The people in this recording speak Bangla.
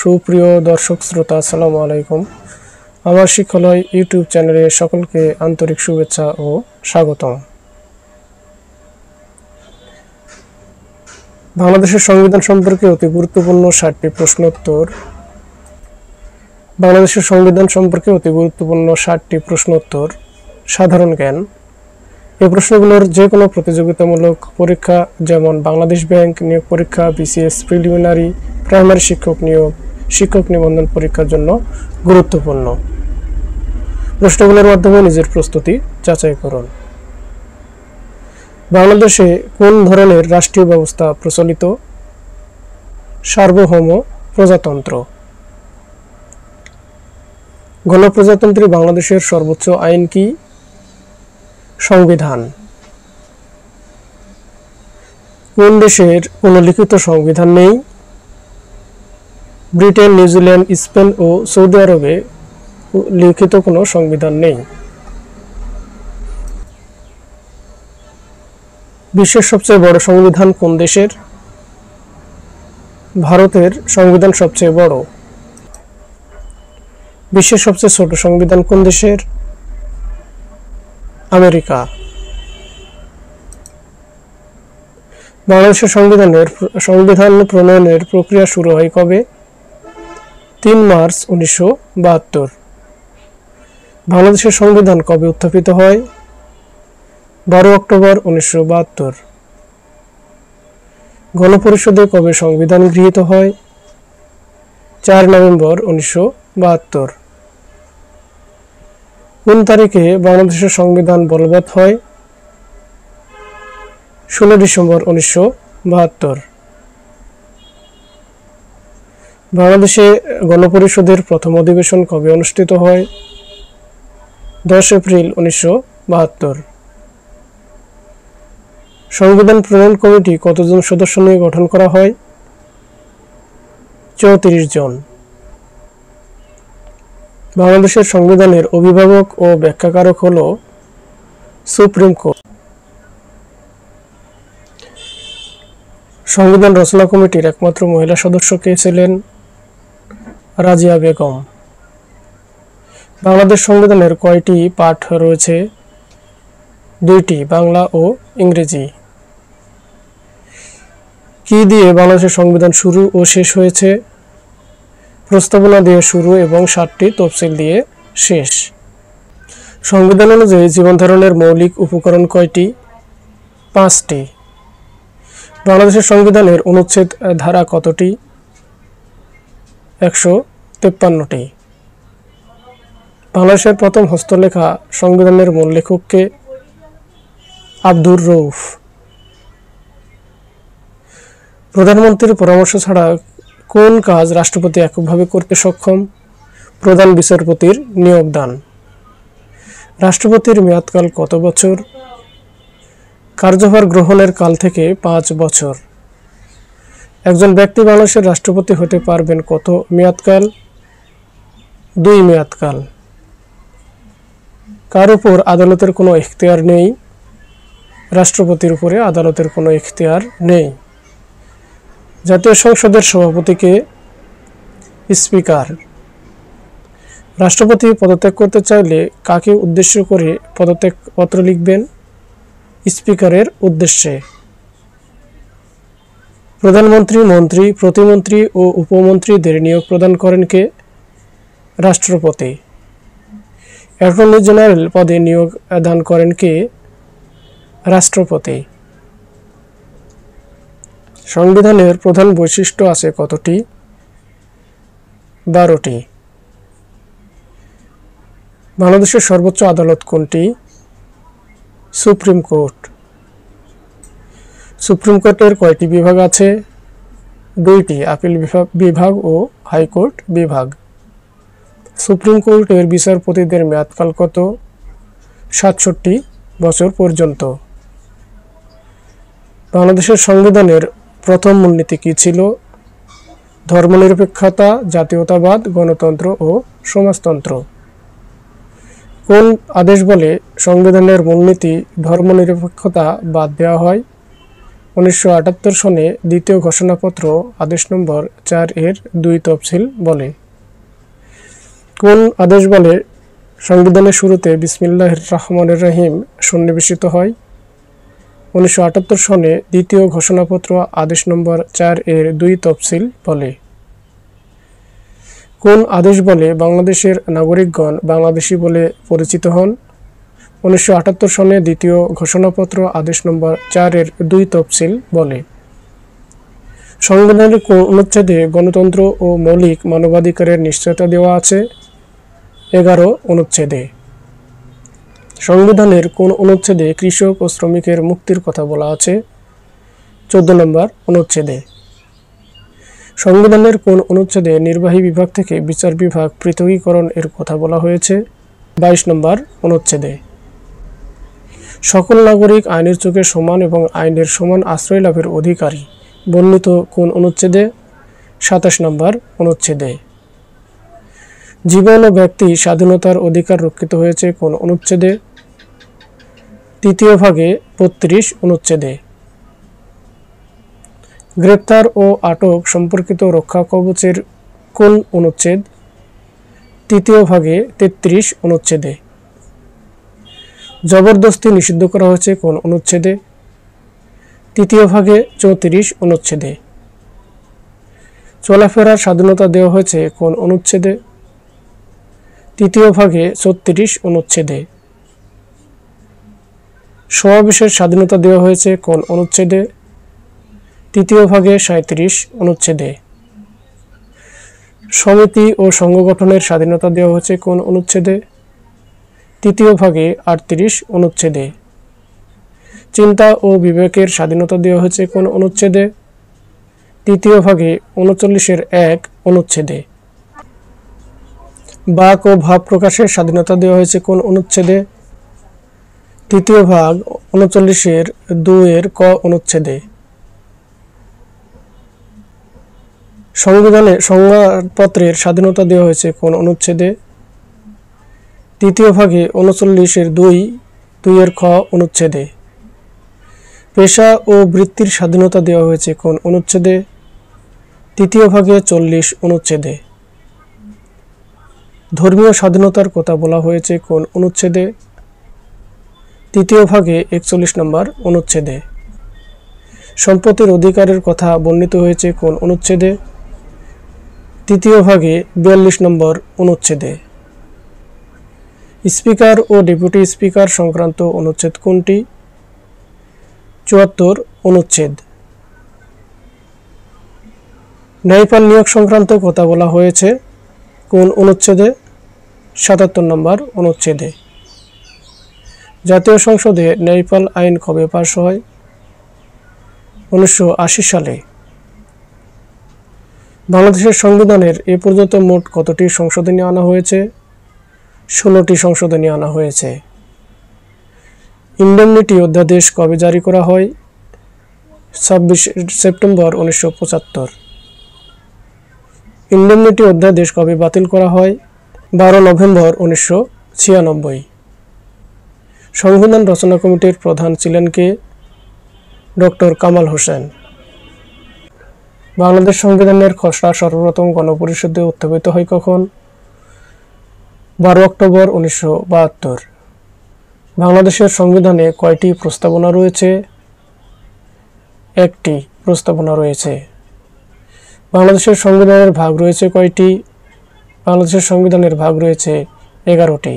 সুপ্রিয় দর্শক শ্রোতা, আসসালামু আলাইকুম। আমার শিক্ষালয় ইউটিউব চ্যানেলে সকলকে আন্তরিক শুভেচ্ছা ও স্বাগতম। বাংলাদেশের সংবিধান সম্পর্কে অতি গুরুত্বপূর্ণ 60টি প্রশ্নোত্তর। বাংলাদেশের সংবিধান সম্পর্কে অতি গুরুত্বপূর্ণ 60টি প্রশ্নোত্তর সাধারণ জ্ঞান। এই প্রশ্নগুলোর যে কোনো প্রতিযোগিতামূলক পরীক্ষা, যেমন বাংলাদেশ ব্যাংক নিয়োগ পরীক্ষা, বিসিএস প্রিলিমিনারি, প্রাইমারি শিক্ষক নিয়োগ, শিক্ষক নিবন্ধন পরীক্ষার জন্য গুরুত্বপূর্ণ। প্রশ্নগুলোর মাধ্যমে নিজের প্রস্তুতি যাচাই করুন। বাংলাদেশে কোন ধরনের রাষ্ট্রীয় ব্যবস্থা প্রচলিত? সার্বভৌম প্রজাতন্ত্র। গণপ্রজাতন্ত্রী বাংলাদেশের সর্বোচ্চ আইন কি? সংবিধান। কোন দেশের কোনো লিখিত সংবিধান নেই? ব্রিটেন, নিউজিল্যান্ড, স্পেন ও সৌদি আরবে লিখিত কোনো সংবিধান নেই। বিশ্বের সবচেয়ে বড় সংবিধান কোন দেশের? ভারতের সংবিধান সবচেয়ে বড়। বিশ্বের সবচেয়ে ছোট সংবিধান কোন দেশের? আমেরিকা। বাংলাদেশের সংবিধান প্রণয়নের প্রক্রিয়া শুরু হয় কবে? 3 মার্চ 1972। বাংলাদেশের সংবিধান কবে উত্থাপিত হয়? 12 অক্টোবর 1972। গণপরিষদে কবে সংবিধান গৃহীত হয়? 4 নভেম্বর 1972। কোন তারিখে বাংলাদেশের সংবিধান বলবৎ হয়? 16 ডিসেম্বর 1972। বাংলাদেশে গণপরিষদের প্রথম অধিবেশন কবে অনুষ্ঠিত হয়? 10 এপ্রিল 1972। সংবিধান প্রণয়ন কমিটি কতজন সদস্য নিয়ে গঠন করা হয়? 34 জন। বাংলাদেশের সংবিধানের অভিভাবক ও ব্যাখ্যাকারক হল সুপ্রিম কোর্ট। সংবিধান রচনা কমিটির একমাত্র মহিলা সদস্য কে ছিলেন? রাজিয়া বেগম। বাংলাদেশ সংবিধানের কয়টি পাঠ রয়েছে? 2টি, বাংলা ও ইংরেজি। কি দিয়ে বাংলাদেশের সংবিধান শুরু ও শেষ হয়েছে? প্রস্তাবনা দিয়ে শুরু এবং 7টি তফসিল দিয়ে শেষ। সংবিধান অনুযায়ী জীবন ধারণের মৌলিক উপকরণ কয়টি? 5টি। বাংলাদেশের সংবিধানের অনুচ্ছেদ ধারা কতটি? 153টি। বাংলাদেশের প্রথম হস্তলেখা সংবিধানের মূল লেখক কে? আব্দুর রউফ। প্রধানমন্ত্রীর পরামর্শ ছাড়া কোন কাজ রাষ্ট্রপতি এককভাবে করতে সক্ষম? প্রধান বিচারপতির নিয়োগদান। রাষ্ট্রপতির মেয়াদকাল কত বছর? কার্যভার গ্রহণের কাল থেকে 5 বছর। একজন ব্যক্তি বাংলাদেশের রাষ্ট্রপতি হতে পারবেন কত মেয়াদকাল? 2 মেয়াদকাল। কার উপর আদালতের কোনো এখতিয়ার নেই? রাষ্ট্রপতির উপরে আদালতের কোনো এখতিয়ার নেই। জাতীয় সংসদের সভাপতিকে? স্পিকার। রাষ্ট্রপতি পদত্যাগ করতে চাইলে কাকে উদ্দেশ্য করে পদত্যাগ পত্র লিখবেন? স্পিকারের উদ্দেশ্যে। প্রধানমন্ত্রী, মন্ত্রী, প্রতিমন্ত্রী ও উপমন্ত্রীদের নিয়োগ প্রদান করেন কে? রাষ্ট্রপতি। অ্যাটর্নি জেনারেল পদে নিয়োগ দান করেন কে? রাষ্ট্রপতি। সংবিধানের প্রধান বৈশিষ্ট্য আছে কতটি? 12টি। বাংলাদেশের সর্বোচ্চ আদালত কোনটি? Supreme court. সুপ্রিম কোর্টের কয়টি বিভাগ আছে? 2টি, আপিল বিভাগ ও হাইকোর্ট বিভাগ। সুপ্রিম কোর্টের বিচারপতিদের মেয়াদকাল কত? 67 বছর পর্যন্ত। বাংলাদেশের সংবিধানের প্রথম মূলনীতি কি ছিল? ধর্মনিরপেক্ষতা, জাতীয়তাবাদ, গণতন্ত্র ও সমাজতন্ত্র। কোন আদেশ বলে সংবিধানের মূলনীতি ধর্মনিরপেক্ষতা বাদ দেওয়া হয়? 1978 সনে দ্বিতীয় ঘোষণাপত্র আদেশ নম্বর 4 এর 2 তফসিল বলে? কোন আদেশ বলে সংবিধানের শুরুতে বিসমিল্লাহির রহমানির রহিম সন্নিবেশিত হয়? 1978 সনে দ্বিতীয় ঘোষণাপত্র আদেশ নম্বর 4 এর 2 তফসিল বলে? কোন আদেশ বলে বাংলাদেশের নাগরিকগণ বাংলাদেশী বলে পরিচিত হন? 1978 সনে দ্বিতীয় ঘোষণাপত্র আদেশ নম্বর 4 এর 2 তফসিল বলে? সংবিধানের কোন অনুচ্ছেদে গণতন্ত্র ও মৌলিক মানবাধিকারের নিশ্চয়তা দেওয়া আছে? 11 অনুচ্ছেদে। সংবিধানের কোন অনুচ্ছেদে কৃষক ও শ্রমিকের মুক্তির কথা বলা আছে? 14 নম্বর অনুচ্ছেদে। সংবিধানের কোন অনুচ্ছেদে নির্বাহী বিভাগ থেকে বিচার বিভাগ পৃথকীকরণ এর কথা বলা হয়েছে? 22 নম্বর অনুচ্ছেদে। সকল নাগরিক আইনের চোখে সমান এবং আইনের সমান আশ্রয় লাভের অধিকারী বর্ণিত কোন অনুচ্ছেদে? 27 নম্বর অনুচ্ছেদে। জীবন ও ব্যক্তি স্বাধীনতার অধিকার রক্ষিত হয়েছে কোন অনুচ্ছেদে? তৃতীয় ভাগে 32 অনুচ্ছেদে। গ্রেপ্তার ও আটক সম্পর্কিত রক্ষা কবচের কোন অনুচ্ছেদ? তৃতীয় ভাগে 33 অনুচ্ছেদে। জবরদস্তি নিষিদ্ধ করা হয়েছে কোন অনুচ্ছেদে? তৃতীয় ভাগে 34 অনুচ্ছেদে। চলাফেরার স্বাধীনতা দেওয়া হয়েছে কোন অনুচ্ছেদে? তৃতীয় ভাগে 36 অনুচ্ছেদে। সমাবেশের স্বাধীনতা দেওয়া হয়েছে কোন অনুচ্ছেদে? তৃতীয় ভাগে 37 অনুচ্ছেদে। সমিতি ও সংঘ গঠনের স্বাধীনতা দেওয়া হয়েছে কোন অনুচ্ছেদে? তৃতীয় ভাগে 38 অনুচ্ছেদে। চিন্তা ও বিবেকের স্বাধীনতা দেওয়া হয়েছে কোন অনুচ্ছেদে? তৃতীয় ভাগে 39 1 অনুচ্ছেদে। বাক ও ভাব প্রকাশের স্বাধীনতা দেওয়া হয়েছে কোন অনুচ্ছেদে? তৃতীয় ভাগ 39 2 ক অনুচ্ছেদে। সংবিধানে সংবাদপত্রের স্বাধীনতা দেওয়া হয়েছে কোন অনুচ্ছেদে? তৃতীয় ভাগে 39 2 খ অনুচ্ছেদে। পেশা ও বৃত্তির স্বাধীনতা দেওয়া হয়েছে কোন অনুচ্ছেদে? তৃতীয় ভাগে 40 অনুচ্ছেদে। ধর্মীয় স্বাধীনতার কথা বলা হয়েছে কোন অনুচ্ছেদে? তৃতীয় ভাগে 41 নম্বর অনুচ্ছেদে। সম্পত্তির অধিকারের কথা বর্ণিত হয়েছে কোন অনুচ্ছেদে? তৃতীয় ভাগে 42 নম্বর অনুচ্ছেদে। স্পিকার ও ডেপুটি স্পিকার সংক্রান্ত অনুচ্ছেদ কোনটি? 74 অনুচ্ছেদ। ন্যায়পাল নিয়োগ সংক্রান্ত কথা বলা হয়েছে কোন অনুচ্ছেদে? 77 নম্বর অনুচ্ছেদে। জাতীয় সংসদে ন্যায়পাল আইন কবে পাস হয়? 1980 সালে। বাংলাদেশের সংবিধানের এ পর্যন্ত মোট কতটি সংশোধনী আনা হয়েছে? 16টি সংশোধনী আনা হয়েছে। ইন্ডেমনিটি অধ্যাদেশ কবে জারি করা হয়? 26 সেপ্টেম্বর 1975। ইন্ডেমনিটি অধ্যাদেশ কবে বাতিল করা হয়? 12 নভেম্বর 1996। সংবিধান রচনা কমিটির প্রধান ছিলেন কে? ডক্টর কামাল হোসেন। বাংলাদেশ সংবিধানের খসড়া সর্বপ্রথম গণপরিষদে উত্থাপিত হয় কখন? 12 অক্টোবর 1972। বাংলাদেশের সংবিধানে কয়টি প্রস্তাবনা রয়েছে? একটি প্রস্তাবনা রয়েছে। বাংলাদেশের সংবিধানের ভাগ রয়েছে কয়টি? বাংলাদেশের সংবিধানের ভাগ রয়েছে 11টি।